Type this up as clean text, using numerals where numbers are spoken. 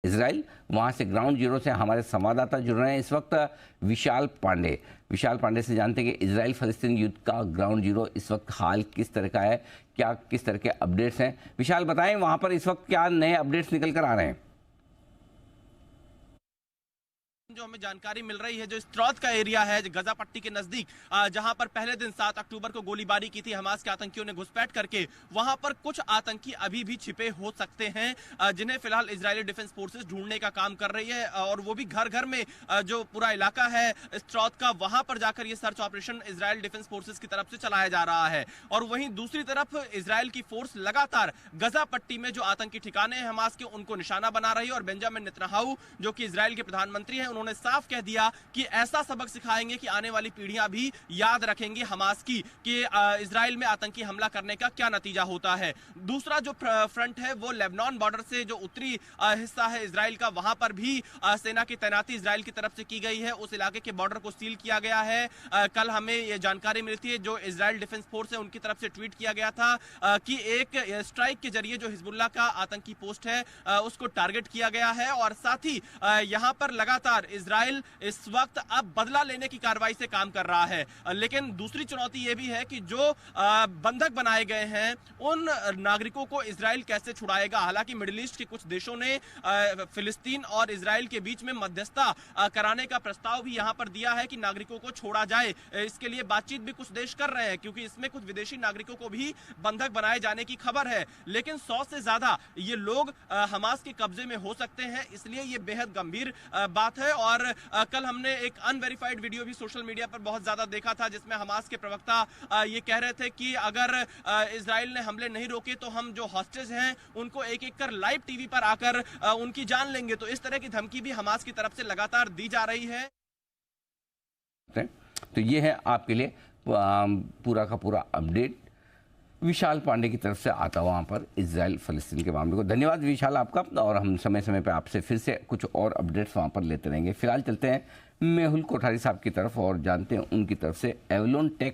Israel. वहां से ground zero से हमारे संवाददाता जुड़ रहे हैं इस वक्त, विशाल पांडे से जानते हैं कि इसराइल फलस्तीन युद्ध का ग्राउंड जीरो इस वक्त हाल किस तरह का है, क्या किस तरह के अपडेट्स हैं। विशाल बताएं, वहां पर इस वक्त क्या नए अपडेट्स निकल कर आ रहे हैं। जो हमें जानकारी मिल रही है, जो स्त्रौत का एरिया है गजा पट्टी के नजदीक, जहां पर पहले दिन 7 अक्टूबर को गोलीबारी की थी हमास के आतंकियों ने घुसपैठ करके, वहां पर कुछ आतंकी अभी भी छिपे हो सकते हैं, जिन्हें फिलहाल इजरायली डिफेंस फोर्सेस ढूंढने का काम कर रही है। और वो भी घर घर में जो पूरा इलाका है स्त्रौत का, वहां पर जाकर ये search operation Israel defence forces की तरफ से चलाया जा रहा है। और वहीं दूसरी तरफ इजरायल की फोर्स लगातार गजा पट्टी में जो आतंकी ठिकाने हैं हमास के, उनको निशाना बना रही है। और बेंजामिन नेतन्याहू जो कि इजरायल के प्रधानमंत्री हैं, उन्होंने साफ कह दिया कि ऐसा सबक सिखाएंगे कि आने वाली पीढ़ियां भी याद रखेंगी हमास की कि इजराइल में आतंकी हमला करने का क्या नतीजा होता है। दूसरा जो फ्रंट है वो लेबनान बॉर्डर से जो उत्तरी हिस्सा है इजराइल का, वहां पर भी सेना की तैनाती इजराइल की तरफ से की गई है। उस इलाके के बॉर्डर को सील किया गया है। कल हमें यह जानकारी मिलती है, जो इजराइल डिफेंस फोर्स है उनकी तरफ से ट्वीट किया गया था कि एक स्ट्राइक के जरिए जो हिजबुल्लाह का आतंकी पोस्ट है उसको टारगेट किया गया है। और साथ ही यहां पर लगातार इजराइल इस वक्त अब बदला लेने की कार्रवाई से काम कर रहा है। लेकिन दूसरी चुनौती यह भी है कि जो बंधक बनाए गए हैं उन नागरिकों को इजराइल कैसे छुड़ाएगा। हालांकि मिडिल ईस्ट के कुछ देशों ने फिलिस्तीन और इजराइल के बीच में मध्यस्थता कराने का प्रस्ताव भी यहां पर दिया है कि नागरिकों को छोड़ा जाए। इसके लिए बातचीत भी कुछ देश कर रहे हैं, क्योंकि इसमें कुछ विदेशी नागरिकों को भी बंधक बनाए जाने की खबर है। लेकिन 100 से ज्यादा ये लोग हमास के कब्जे में हो सकते हैं, इसलिए ये बेहद गंभीर बात है। और कल हमने एक अनवेरिफाइड वीडियो भी सोशल मीडिया पर बहुत ज्यादा देखा था, जिसमें हमास के प्रवक्ता ये कह रहे थे कि अगर इजराइल ने हमले नहीं रोके तो हम जो हॉस्टेज हैं उनको एक एक कर लाइव टीवी पर आकर उनकी जान लेंगे। तो इस तरह की धमकी भी हमास की तरफ से लगातार दी जा रही है। तो ये है आपके लिए पूरा का पूरा अपडेट विशाल पांडे की तरफ से आता वहाँ पर इजराइल फलस्तीन के मामले को। धन्यवाद विशाल आपका, और हम समय समय पर आपसे फिर से कुछ और अपडेट्स वहाँ पर लेते रहेंगे। फिलहाल चलते हैं मेहुल कोठारी साहब की तरफ और जानते हैं उनकी तरफ से एवलॉन टेक